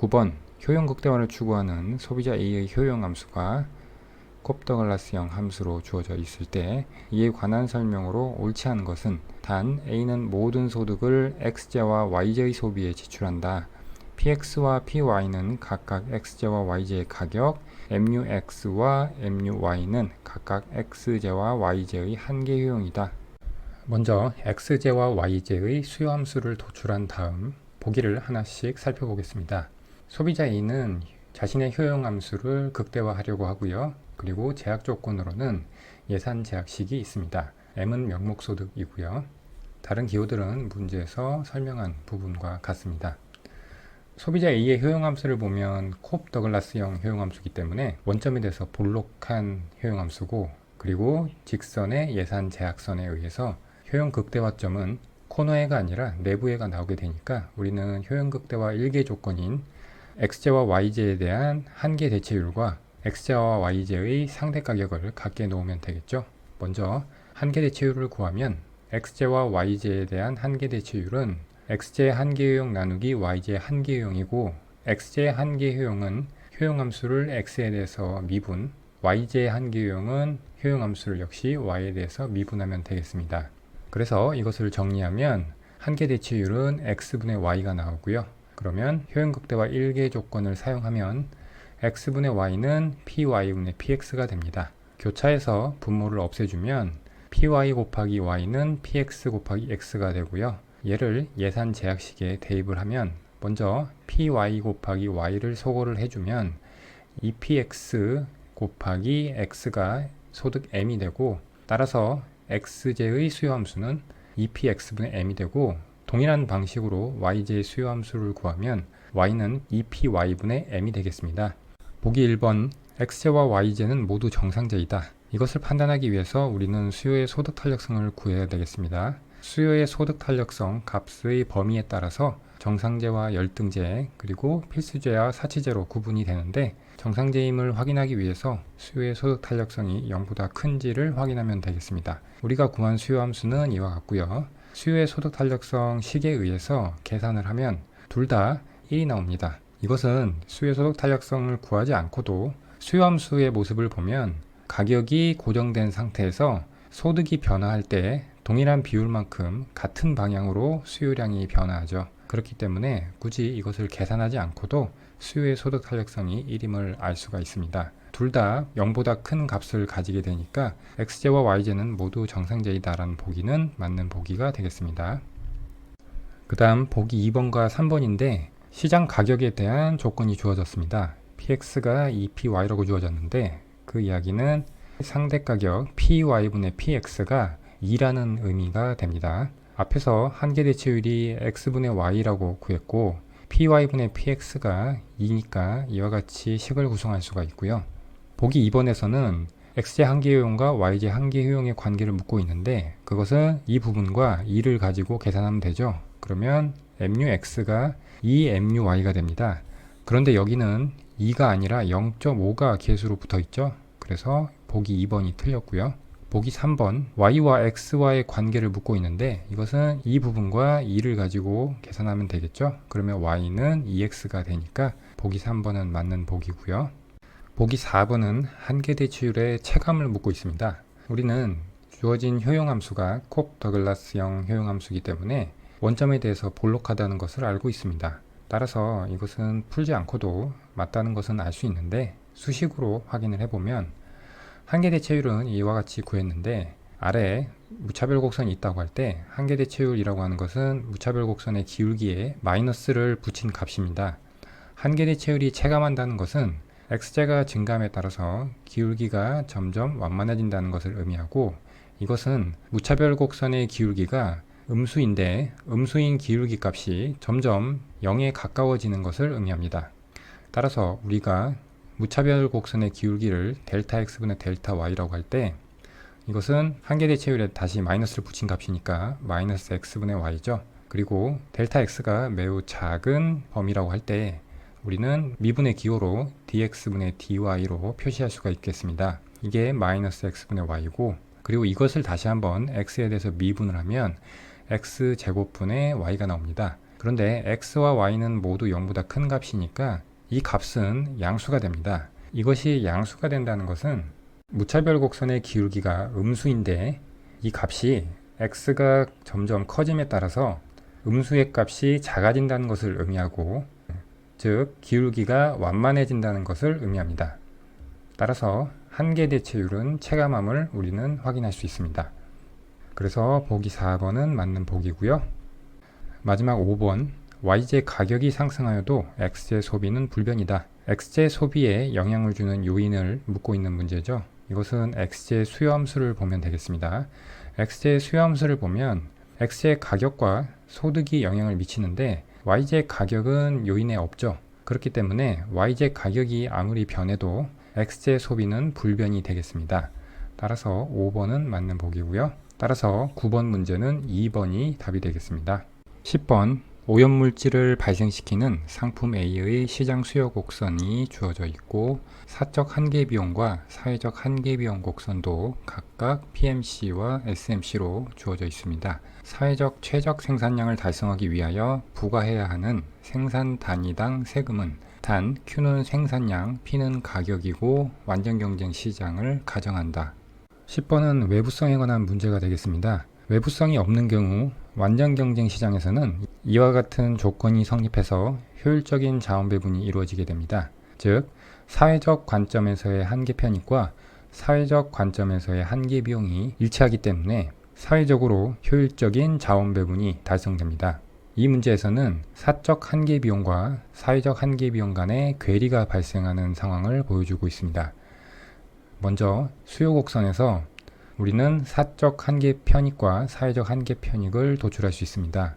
9번 효용 극대화를 추구하는 소비자 A의 효용 함수가 콥더글라스형 함수로 주어져 있을 때 이에 관한 설명으로 옳지 않은 것은 단 A는 모든 소득을 X제와 Y제의 소비에 지출한다. PX와 PY는 각각 X제와 Y제의 가격, MUX와 MUY는 각각 X제와 Y제의 한계 효용이다. 먼저 X제와 Y제의 수요함수를 도출한 다음 보기를 하나씩 살펴보겠습니다. 소비자 A는 자신의 효용함수를 극대화하려고 하고요. 그리고 제약 조건으로는 예산 제약식이 있습니다. M은 명목소득이고요. 다른 기호들은 문제에서 설명한 부분과 같습니다. 소비자 A의 효용함수를 보면 콥더글라스형 효용함수이기 때문에 원점에 대해서 볼록한 효용함수고, 그리고 직선의 예산 제약선에 의해서 효용 극대화점은 코너에가 아니라 내부에가 나오게 되니까 우리는 효용 극대화 1개 조건인 X제와 Y제에 대한 한계 대체율과 X제와 Y제의 상대 가격을 같게 놓으면 되겠죠. 먼저 한계 대체율을 구하면 X제와 Y제에 대한 한계 대체율은 X제 한계 효용 나누기 Y제 한계 효용이고, X제 한계 효용은 효용함수를 X에 대해서 미분, Y제 한계 효용은 효용함수를 역시 Y에 대해서 미분하면 되겠습니다. 그래서 이것을 정리하면 한계 대체율은 X분의 Y가 나오고요. 그러면 효용 극대화 1개 조건을 사용하면 X분의 Y는 PY분의 PX가 됩니다. 교차해서 분모를 없애주면 PY 곱하기 Y는 PX 곱하기 X가 되고요. 얘를 예산 제약식에 대입을 하면 먼저 PY 곱하기 Y를 소거를 해주면 EPX 곱하기 X가 소득 M이 되고, 따라서 X제의 수요함수는 EPX분의 M이 되고, 동일한 방식으로 Y제의 수요함수를 구하면 Y는 EPY분의 M이 되겠습니다. 보기 1번 X제와 Y제는 모두 정상제이다. 이것을 판단하기 위해서 우리는 수요의 소득 탄력성을 구해야 되겠습니다. 수요의 소득 탄력성 값의 범위에 따라서 정상제와 열등제, 그리고 필수제와 사치제로 구분이 되는데, 정상제임을 확인하기 위해서 수요의 소득 탄력성이 0보다 큰지를 확인하면 되겠습니다. 우리가 구한 수요함수는 이와 같고요. 수요의 소득 탄력성 식에 의해서 계산을 하면 둘 다 1이 나옵니다. 이것은 수요의 소득 탄력성을 구하지 않고도 수요함수의 모습을 보면 가격이 고정된 상태에서 소득이 변화할 때 동일한 비율만큼 같은 방향으로 수요량이 변화하죠. 그렇기 때문에 굳이 이것을 계산하지 않고도 수요의 소득 탄력성이 1임을 알 수가 있습니다. 둘 다 0보다 큰 값을 가지게 되니까 X제와 Y제는 모두 정상제이다라는 보기는 맞는 보기가 되겠습니다. 그 다음 보기 2번과 3번인데 시장 가격에 대한 조건이 주어졌습니다. PX가 EPY라고 주어졌는데 그 이야기는 상대 가격 PY분의 PX가 2라는 의미가 됩니다. 앞에서 한계 대체율이 X분의 Y라고 구했고 PY분의 PX가 2니까 이와 같이 식을 구성할 수가 있고요. 보기 2번에서는 X제 한계 효용과 Y제 한계 효용의 관계를 묻고 있는데 그것은 이 부분과 2를 가지고 계산하면 되죠. 그러면 MUX가 2MUY가 됩니다. 그런데 여기는 2가 아니라 0.5가 계수로 붙어 있죠. 그래서 보기 2번이 틀렸고요. 보기 3번 Y와 X와의 관계를 묻고 있는데 이것은 이 부분과 2를 가지고 계산하면 되겠죠. 그러면 Y는 2X가 되니까 보기 3번은 맞는 보기고요. 보기 4번은 한계 대체율의 체감을 묻고 있습니다. 우리는 주어진 효용함수가 콥더글라스형 효용함수이기 때문에 원점에 대해서 볼록하다는 것을 알고 있습니다. 따라서 이것은 풀지 않고도 맞다는 것은 알 수 있는데 수식으로 확인을 해보면 한계 대체율은 이와 같이 구했는데 아래에 무차별 곡선이 있다고 할 때 한계 대체율이라고 하는 것은 무차별 곡선의 기울기에 마이너스를 붙인 값입니다. 한계 대체율이 체감한다는 것은 X제가 증가함에 따라서 기울기가 점점 완만해진다는 것을 의미하고, 이것은 무차별 곡선의 기울기가 음수인데 음수인 기울기 값이 점점 0에 가까워지는 것을 의미합니다. 따라서 우리가 무차별 곡선의 기울기를 델타 X분의 델타 Y라고 할 때 이것은 한계 대체율에 다시 마이너스를 붙인 값이니까 마이너스 X분의 Y죠. 그리고 델타 X가 매우 작은 범위라고 할 때 우리는 미분의 기호로 dx분의 dy로 표시할 수가 있겠습니다. 이게 마이너스 x분의 y고, 그리고 이것을 다시 한번 x에 대해서 미분을 하면 x제곱분의 y가 나옵니다. 그런데 x와 y는 모두 0보다 큰 값이니까 이 값은 양수가 됩니다. 이것이 양수가 된다는 것은 무차별 곡선의 기울기가 음수인데 이 값이 x가 점점 커짐에 따라서 음수의 값이 작아진다는 것을 의미하고, 즉 기울기가 완만해진다는 것을 의미합니다. 따라서 한계 대체율은 체감함을 우리는 확인할 수 있습니다. 그래서 보기 4번은 맞는 보기고요. 마지막 5번, y제 가격이 상승하여도 x제 소비는 불변이다. x제 소비에 영향을 주는 요인을 묻고 있는 문제죠. 이것은 x제 수요함수를 보면 되겠습니다. x제 수요함수를 보면 x제 가격과 소득이 영향을 미치는데 y제 가격은 요인에 없죠. 그렇기 때문에 y제 가격이 아무리 변해도 x제 소비는 불변이 되겠습니다. 따라서 5번은 맞는 보기고요. 따라서 9번 문제는 2번이 답이 되겠습니다. 10번, 오염물질을 발생시키는 상품 A의 시장 수요 곡선이 주어져 있고 사적 한계비용과 사회적 한계비용 곡선도 각각 PMC와 SMC로 주어져 있습니다. 사회적 최적 생산량을 달성하기 위하여 부과해야 하는 생산 단위당 세금은 단 Q는 생산량, P는 가격이고 완전경쟁 시장을 가정한다. 10번은 외부성에 관한 문제가 되겠습니다. 외부성이 없는 경우 완전경쟁 시장에서는 이와 같은 조건이 성립해서 효율적인 자원 배분이 이루어지게 됩니다. 즉, 사회적 관점에서의 한계 편익과 사회적 관점에서의 한계 비용이 일치하기 때문에 사회적으로 효율적인 자원 배분이 달성됩니다. 이 문제에서는 사적 한계 비용과 사회적 한계 비용 간의 괴리가 발생하는 상황을 보여주고 있습니다. 먼저 수요 곡선에서 우리는 사적 한계 편익과 사회적 한계 편익을 도출할 수 있습니다.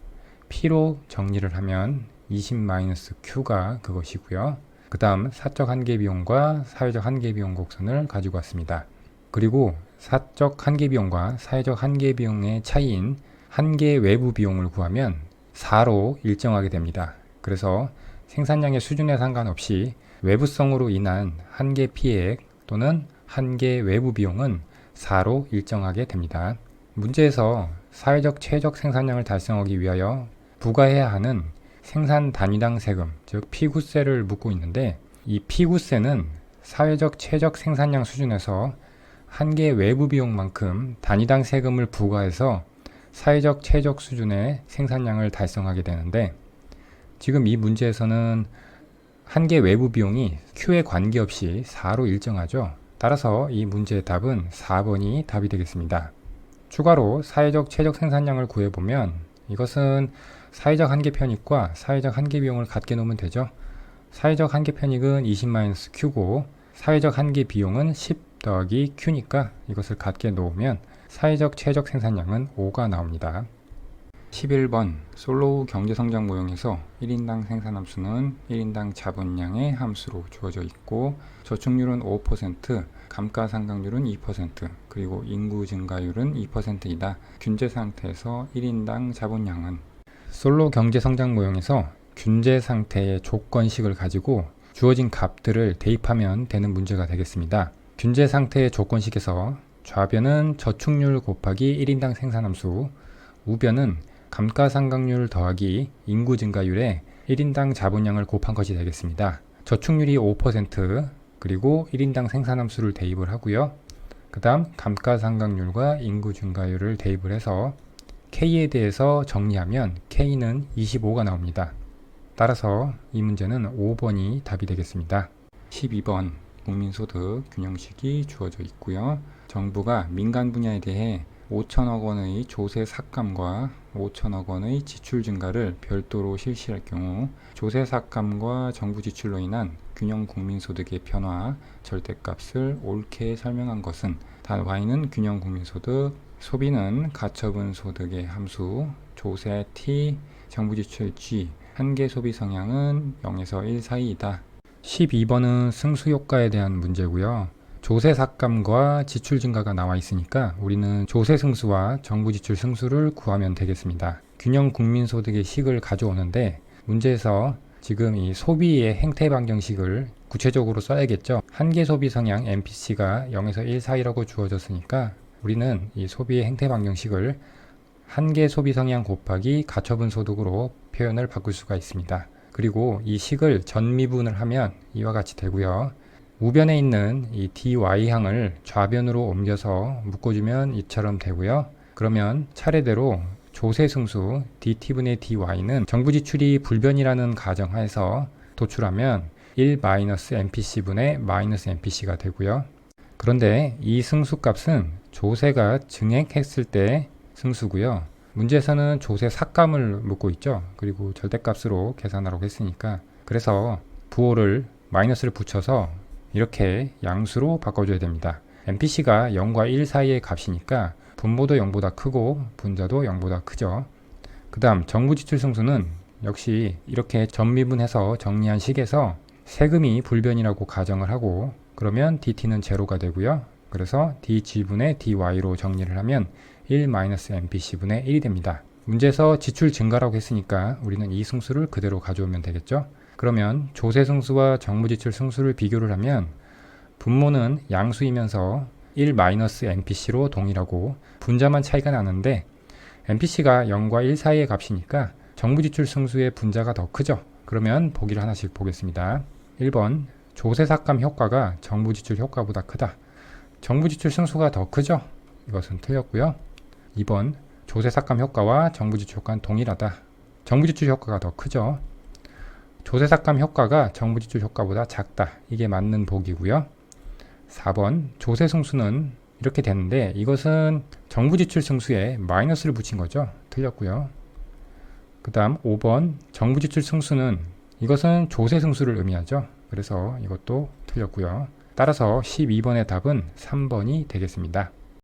P로 정리를 하면 20-Q가 그것이고요. 그 다음 사적 한계 비용과 사회적 한계 비용 곡선을 가지고 왔습니다. 그리고 사적 한계 비용과 사회적 한계 비용의 차이인 한계 외부 비용을 구하면 4로 일정하게 됩니다. 그래서 생산량의 수준에 상관없이 외부성으로 인한 한계 피해액 또는 한계 외부 비용은 4로 일정하게 됩니다. 문제에서 사회적 최적 생산량을 달성하기 위하여 부과해야 하는 생산 단위당 세금, 즉 피구세를 묻고 있는데 이 피구세는 사회적 최적 생산량 수준에서 한계 외부 비용만큼 단위당 세금을 부과해서 사회적 최적 수준의 생산량을 달성하게 되는데 지금 이 문제에서는 한계 외부 비용이 Q에 관계없이 4로 일정하죠. 따라서 이 문제의 답은 4번이 답이 되겠습니다. 추가로 사회적 최적 생산량을 구해보면 이것은 사회적 한계 편익과 사회적 한계 비용을 같게 놓으면 되죠. 사회적 한계 편익은 20-Q고 사회적 한계 비용은 10 더하기 Q니까 이것을 같게 놓으면 사회적 최적 생산량은 5가 나옵니다. 11번 솔로우 경제성장 모형에서 1인당 생산함수는 1인당 자본량의 함수로 주어져 있고 저축률은 5%, 감가상각률은 2%, 그리고 인구 증가율은 2%이다. 균제 상태에서 1인당 자본량은 솔로 경제성장 모형에서 균제 상태의 조건식을 가지고 주어진 값들을 대입하면 되는 문제가 되겠습니다. 균제 상태의 조건식에서 좌변은 저축률 곱하기 1인당 생산함수, 우변은 감가상각률 더하기 인구 증가율에 1인당 자본량을 곱한 것이 되겠습니다. 저축률이 5%, 그리고 1인당 생산함수를 대입을 하고요. 그 다음 감가상각률과 인구 증가율을 대입을 해서 K에 대해서 정리하면 K는 25가 나옵니다. 따라서 이 문제는 5번이 답이 되겠습니다. 12번 국민소득 균형식이 주어져 있고요. 정부가 민간 분야에 대해 5천억 원의 조세 삭감과 5천억 원의 지출 증가를 별도로 실시할 경우 조세 삭감과 정부 지출로 인한 균형 국민소득의 변화, 절대값을 옳게 설명한 것은 단 Y는 균형 국민소득, 소비는 가처분 소득의 함수, 조세 T, 정부 지출 G, 한계 소비 성향은 0에서 1 사이이다. 12번은 승수효과에 대한 문제고요. 조세 삭감과 지출 증가가 나와 있으니까 우리는 조세 승수와 정부 지출 승수를 구하면 되겠습니다. 균형 국민소득의 식을 가져오는데 문제에서 지금 이 소비의 행태 방정식을 구체적으로 써야겠죠. 한계 소비 성향 MPC가 0에서 1 사이라고 주어졌으니까 우리는 이 소비의 행태 방정식을 한계 소비 성향 곱하기 가처분 소득으로 표현을 바꿀 수가 있습니다. 그리고 이 식을 전미분을 하면 이와 같이 되고요. 우변에 있는 이 dy항을 좌변으로 옮겨서 묶어주면 이처럼 되고요. 그러면 차례대로 조세승수 dt분의 dy는 정부 지출이 불변이라는 가정하에서 도출하면 1-MPC분의 -MPC가 되고요. 그런데 이 승수값은 조세가 증액했을 때 승수고요. 문제에서는 조세 삭감을 묻고 있죠. 그리고 절대값으로 계산하라고 했으니까, 그래서 부호를 마이너스를 붙여서 이렇게 양수로 바꿔줘야 됩니다. MPC가 0과 1 사이의 값이니까 분모도 0보다 크고 분자도 0보다 크죠. 그 다음 정부지출 승수는 역시 이렇게 전미분해서 정리한 식에서 세금이 불변이라고 가정을 하고, 그러면 DT는 제로가 되고요. 그래서 DG분의 DY로 정리를 하면 1-MPC분의 1이 됩니다. 문제에서 지출 증가라고 했으니까 우리는 이 승수를 그대로 가져오면 되겠죠. 그러면 조세 승수와 정부지출 승수를 비교를 하면 분모는 양수이면서 1-MPC로 동일하고 분자만 차이가 나는데, MPC가 0과 1 사이의 값이니까 정부지출 승수의 분자가 더 크죠. 그러면 보기를 하나씩 보겠습니다. 1번 조세 삭감 효과가 정부지출 효과보다 크다. 정부지출 승수가 더 크죠. 이것은 틀렸고요. 2번 조세 삭감 효과와 정부지출 효과는 동일하다. 정부지출 효과가 더 크죠. 조세 삭감 효과가 정부지출 효과보다 작다. 이게 맞는 보기고요. 4번 조세 승수는 이렇게 되는데 이것은 정부지출 승수에 마이너스를 붙인 거죠. 틀렸고요. 그 다음 5번 정부지출 승수는 이것은 조세 승수를 의미하죠. 그래서 이것도 틀렸고요. 따라서 12번의 답은 3번이 되겠습니다.